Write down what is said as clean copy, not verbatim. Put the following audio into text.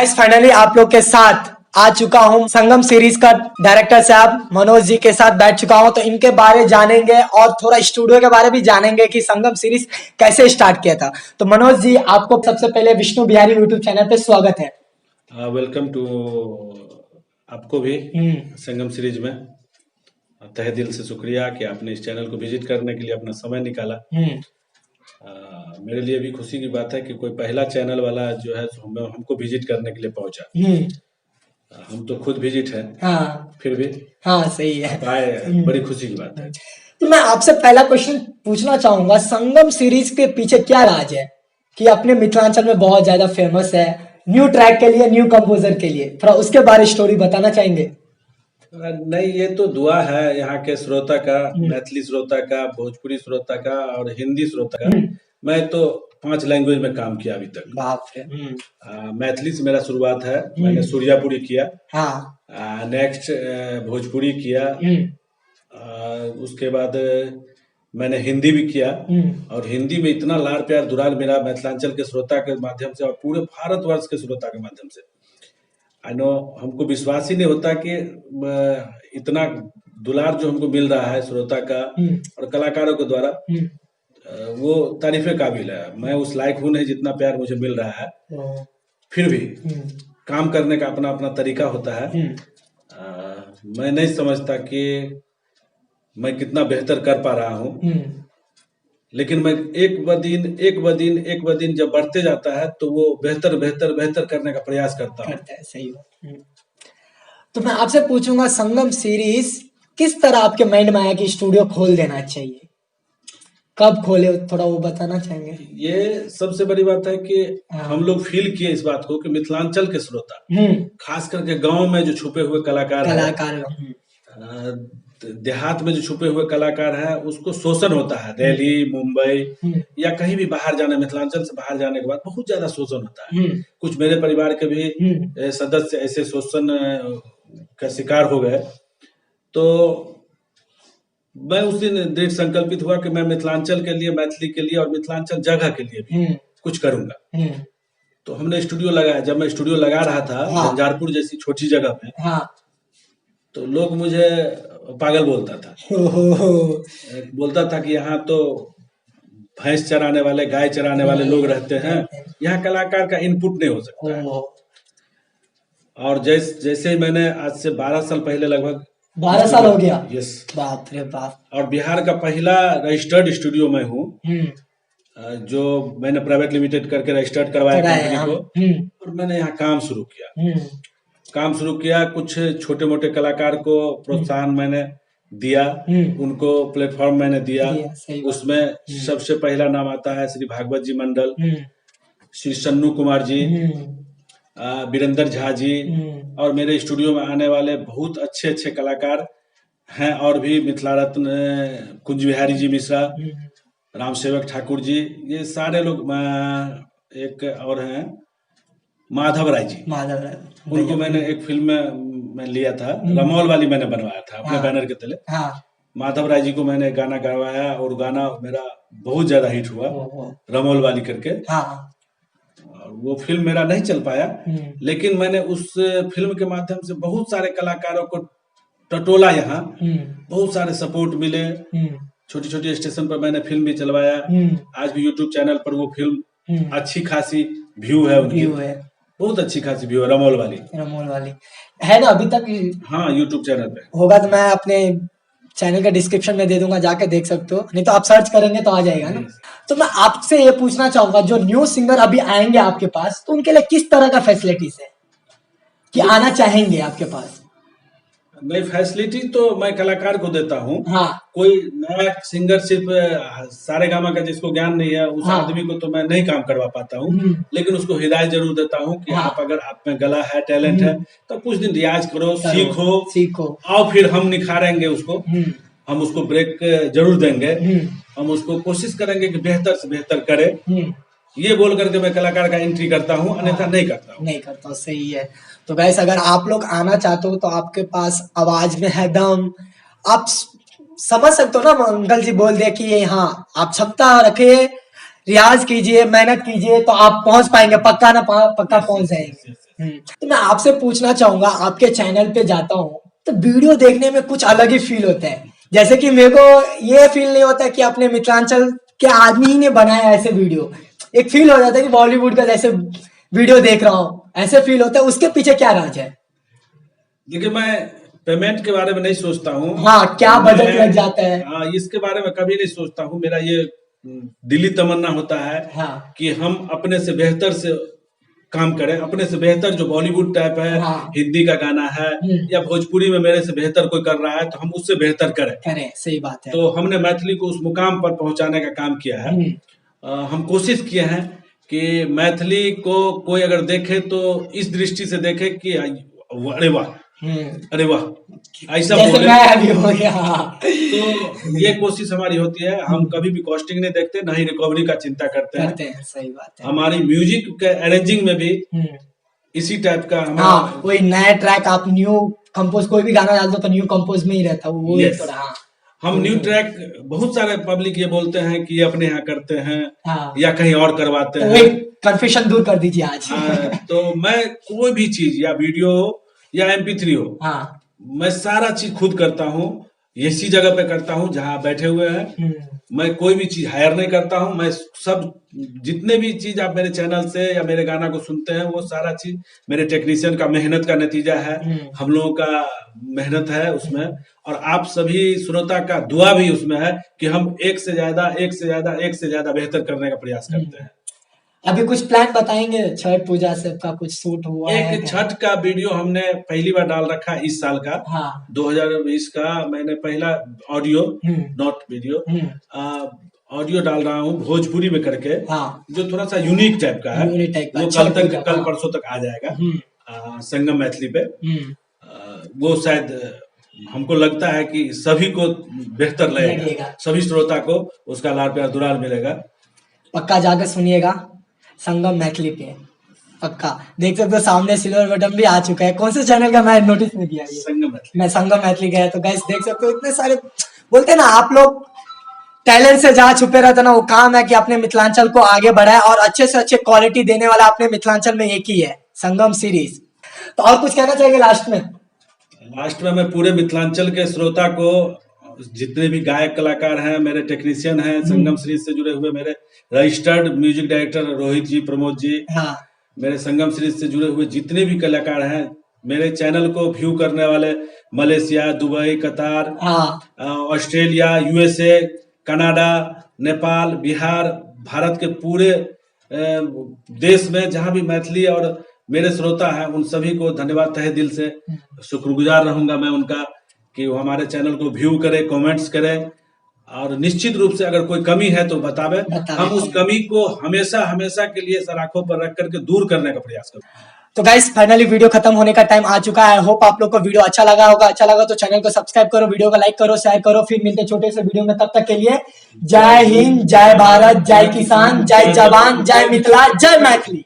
Guys finally आप लोग के साथ आ चुका हूं संगम सीरीज का डायरेक्टर साहब मनोज जी के साथ बैठ चुका हूं, तो इनके बारे जानेंगे और थोड़ा स्टूडियो के बारे भी जानेंगे कि संगम सीरीज कैसे स्टार्ट किया था। तो मनोज जी, आपको सबसे पहले विष्णु बिहारी यूट्यूब चैनल पे स्वागत है। वेलकम टू आपको भी संगम सीरीज में तहे दिल से शुक्रिया कि आपने इस चैनल को विजिट करने के लिए अपना समय निकाला। मेरे लिए भी खुशी की बात है कि कोई पहला चैनल वाला जो है हमको विजिट करने के लिए पहुंचा। हम तो खुद विजिट है। हाँ, फिर भी हाँ सही है, आए, बड़ी खुशी की बात है। तो मैं आपसे पहला क्वेश्चन पूछना चाहूंगा, संगम सीरीज के पीछे क्या राज है कि अपने मिथिलांचल में बहुत ज्यादा फेमस है, न्यू ट्रैक के लिए, न्यू कंपोजर के लिए, थोड़ा उसके बारे स्टोरी बताना चाहेंगे? नहीं, ये तो दुआ है यहाँ के श्रोता का, मैथिली श्रोता का, भोजपुरी श्रोता का और हिंदी श्रोता का। मैं तो 5 लैंग्वेज में काम किया अभी तक। बाप रे। मैथिली से मेरा शुरुआत है, मैंने सूर्यापुरी किया। हाँ। नेक्स्ट भोजपुरी किया। उसके बाद मैंने हिंदी भी किया और हिंदी में इतना लाड़ प्यार दुलार मेरा मिथिलांचल के श्रोता के माध्यम से और पूरे भारतवर्ष के श्रोता के माध्यम से, आई नो, हमको विश्वास ही नहीं होता कि इतना दुलार जो हमको मिल रहा है श्रोता का और कलाकारों के द्वारा, वो तारीफे काबिल है। मैं उस लायक हूँ नहीं जितना प्यार मुझे मिल रहा है। फिर भी काम करने का अपना अपना तरीका होता है। मैं नहीं समझता कि मैं कितना बेहतर कर पा रहा हूँ, लेकिन मैं एक ब दिन जब बढ़ते जाता है तो वो बेहतर बेहतर बेहतर करने का प्रयास करता हूँ। सही बात। तो मैं आपसे पूछूंगा, संगम सीरीज किस तरह आपके माइंड में आया कि स्टूडियो खोल देना चाहिए? कब खोले, थोड़ा वो बताना चाहेंगे? ये सबसे बड़ी बात है कि हम लोग फील किए इस बात को कि मिथिलांचल के श्रोता, खास करके गांव में जो छुपे हुए कलाकार देहात में जो छुपे हुए कलाकार हैं, उसको शोषण होता है। दिल्ली, मुंबई या कहीं भी बाहर जाने, मिथिलांचल से बाहर जाने के बाद बहुत ज्यादा शोषण होता है। कुछ मेरे परिवार के भी सदस्य ऐसे शोषण का शिकार हो गए। तो मैं उस दिन दृढ़ संकल्पित हुआ कि मैं मिथिलांचल के लिए, मैथिली के लिए और मिथिलांचल जगह के लिए भी कुछ करूंगा। तो हमने स्टूडियो लगाया। जब मैं स्टूडियो लगा रहा था झंझारपुर जैसी छोटी जगह पे, तो लोग मुझे पागल बोलता था। बोलता था कि यहाँ तो भैंस चराने वाले, गाय चराने वाले लोग रहते हैं, यहाँ कलाकार का इनपुट नहीं हो सकता है। और जैसे ही मैंने आज से 12 साल पहले, लगभग 12 साल हो गया। यस, बाप रे बाप। और बिहार का पहला रजिस्टर्ड स्टूडियो मैं हूँ, जो मैंने प्राइवेट लिमिटेड करके रजिस्टर्ड करवाया कंपनी को, और मैंने यहाँ काम शुरू किया। कुछ छोटे मोटे कलाकार को प्रोत्साहन मैंने दिया, उनको प्लेटफॉर्म मैंने दिया। उसमें सबसे पहला नाम आता है श्री भागवत जी मंडल, श्री सन्नू कुमार जी, वीरेंद्र झा जी, और मेरे स्टूडियो में आने वाले बहुत अच्छे अच्छे कलाकार हैं। और भी मिथिला रत्न कुंज बिहारी जी मिश्रा, राम सेवक ठाकुर जी, ये सारे लोग। एक और हैं माधव राय जी, उनको मैंने एक फिल्म में लिया था, रमौल वाली मैंने बनवाया था अपने बैनर के तले। माधव राय जी को मैंने गाना गवाया और गाना मेरा बहुत ज्यादा हिट हुआ, रमौल वाली करके। वो फिल्म मेरा नहीं चल पाया, लेकिन मैंने उस फिल्म के माध्यम से बहुत सारे कलाकारों को टटोला। यहाँ बहुत सारे सपोर्ट मिले। छोटी छोटी स्टेशन पर मैंने फिल्म भी चलवाया। आज भी यूट्यूब चैनल पर वो फिल्म अच्छी खासी व्यू है उनकी, बहुत अच्छी खासी व्यू है। रमौल वाली है ना अभी तक? हाँ, यूट्यूब चैनल पे होगा तो मैं अपने चैनल का डिस्क्रिप्शन में दे दूंगा, जाके देख सकते हो, नहीं तो आप सर्च करेंगे तो आ जाएगा ना। तो मैं आपसे ये पूछना चाहूंगा, जो न्यू सिंगर अभी आएंगे आपके पास, तो उनके लिए किस तरह का फैसिलिटीज है कि आना चाहेंगे आपके पास? नहीं, फैसिलिटी तो मैं कलाकार को देता हूँ। कोई नया सिंगर, सिर्फ सारेगामा का जिसको ज्ञान नहीं है, उस आदमी को तो मैं नहीं काम करवा पाता हूँ, लेकिन उसको हिदायत जरूर देता हूँ कि आप अगर आप में गला है, टैलेंट है, तो कुछ दिन रियाज करो, सीखो, और फिर हम निखारेंगे उसको। हम उसको ब्रेक जरूर देंगे। हम उसको कोशिश करेंगे कि बेहतर से बेहतर करे। ये बोल करके मैं कलाकार का एंट्री करता हूँ, अन्यथा नहीं करता। सही है। तो गाइस, अगर आप लोग आना चाहते हो तो आपके पास आवाज में है दम, आप समझ सकते हो ना। अंकल जी बोल दिया कि हाँ, आप क्षमता रखिए, रियाज कीजिए, मेहनत कीजिए, तो आप पहुंच पाएंगे, पक्का पहुंच जाएंगे। तो मैं आपसे पूछना चाहूंगा, आपके चैनल पे जाता हूँ तो वीडियो देखने में कुछ अलग ही फील होता है। जैसे कि मेरे को ये फील नहीं होता कि अपने मिथिलांचल के आदमी ही ने बनाया ऐसे वीडियो। एक फील हो जाता है कि बॉलीवुड का जैसे वीडियो देख रहा हूँ, ऐसे फील होता है। उसके पीछे क्या राज है? देखिए, मैं पेमेंट के बारे में नहीं सोचता हूँ। हाँ, क्या बजट लग जाता है? हाँ, इसके बारे में कभी नहीं सोचता हूँ। मेरा ये दिली तमन्ना होता है हाँ, कि हम अपने से बेहतर से काम करें, अपने से बेहतर जो बॉलीवुड टाइप है, हाँ, हिंदी का गाना है या भोजपुरी में मेरे से बेहतर कोई कर रहा है तो हम उससे बेहतर करें। सही बात है। तो हमने मैथिली को उस मुकाम पर पहुंचाने का काम किया है। हम कोशिश किए हैं कि मैथिली को कोई अगर देखे तो इस दृष्टि से देखे कि अरे वाह, अरे वाह, ऐसा जैसे बोले। मैं अभी हो गया। तो ये कोशिश हमारी होती है। हम कभी भी कॉस्टिंग नहीं देखते, ना ही रिकवरी का चिंता करते हैं। सही बात है। हमारी म्यूजिक के अरेंजिंग में भी इसी टाइप का हाँ, कोई नया ट्रैक आप न्यू कंपोज, कोई भी गाना डाल दो तो न्यू कंपोज में ही रहता है वो। Yes. थोड़ा हाँ, हम न्यू ट्रैक, बहुत सारे पब्लिक ये बोलते हैं कि ये अपने यहाँ करते हैं हाँ, या कहीं और करवाते तो हैं। कंफ्यूजन दूर कर दीजिए आज। तो मैं कोई भी चीज, या वीडियो हो या MP3 हो, हाँ, मैं सारा चीज खुद करता हूँ। इसी जगह पे करता हूँ जहाँ आप बैठे हुए हैं। मैं कोई भी चीज हायर नहीं करता हूँ। मैं सब, जितने भी चीज आप मेरे चैनल से या मेरे गाना को सुनते हैं, वो सारा चीज मेरे टेक्नीशियन का मेहनत का नतीजा है। हम लोगों का मेहनत है उसमें, और आप सभी श्रोता का दुआ भी उसमें है कि हम एक से ज्यादा बेहतर करने का प्रयास करते हैं। अभी कुछ प्लान बताएंगे? छठ पूजा से का कुछ शूट हुआ है? एक छठ का वीडियो हमने पहली बार डाल रखा इस साल का। हाँ, 2020 का मैंने पहला ऑडियो, नॉट वीडियो, ऑडियो डाल रहा हूँ भोजपुरी में करके। हाँ, जो थोड़ा सा यूनिक टाइप का है। वो कल परसों तक आ जाएगा संगम मैथिली पे। वो शायद हमको लगता है कि सभी को बेहतर लगेगा, सभी श्रोता को उसका लाड प्यार दुलार मिलेगा। पक्का जाकर सुनिएगा संगम मैथिली पे, पक्का। देख सकते हो सामने सिल्वर बटन भी आ चुका है। कौन से चैनल का मैं नोटिस नहीं किया? संगम मैथिली। मैं संगम मैथिली गया तो गाइस देख सकते हो इतने सारे, बोलते हैं ना आप लोग टैलेंट से जहाँ छुपे रहते ना, वो काम है कि अपने मिथिलांचल को आगे बढ़ाए और अच्छे से अच्छे क्वालिटी देने वाला अपने मिथिलांचल में एक ही है, संगम सीरीज। तो और कुछ कहना चाहिए लास्ट में? लास्ट में मैं पूरे मिथिलांचल के श्रोता को, जितने भी गायक कलाकार हैं, मेरे टेक्नीशियन हैं, संगम सीरीज से जुड़े हुए मेरे रजिस्टर्ड म्यूजिक डायरेक्टर रोहित जी, प्रमोद जी, हाँ, मेरे संगम सीरीज से जुड़े हुए जितने भी कलाकार हैं, मेरे चैनल को व्यू करने वाले मलेशिया, दुबई, कतार, Australia, USA, Canada, Nepal, Bihar, Bharat के पूरे देश में जहां भी मैथिली और मेरे श्रोता हैं, उन सभी को धन्यवाद तहे दिल से शुक्रगुजार रहूंगा मैं उनका कि वो हमारे चैनल को व्यू करें, कमेंट्स करें, और निश्चित रूप से अगर कोई कमी है तो बतावे। हम उस कमी को हमेशा के लिए सर आंखों पर रख करके दूर करने का प्रयास करें। तो गाइस फाइनली वीडियो खत्म होने का टाइम आ चुका है। होप आप लोग को वीडियो अच्छा लगा होगा। अच्छा लगा तो चैनल को सब्सक्राइब करो, वीडियो को लाइक करो, शेयर करो। फिर मिलते छोटे से वीडियो में, तब तक के लिए जय हिंद, जय भारत, जय किसान, जय जवान, जय मिथिला, जय मैथिली।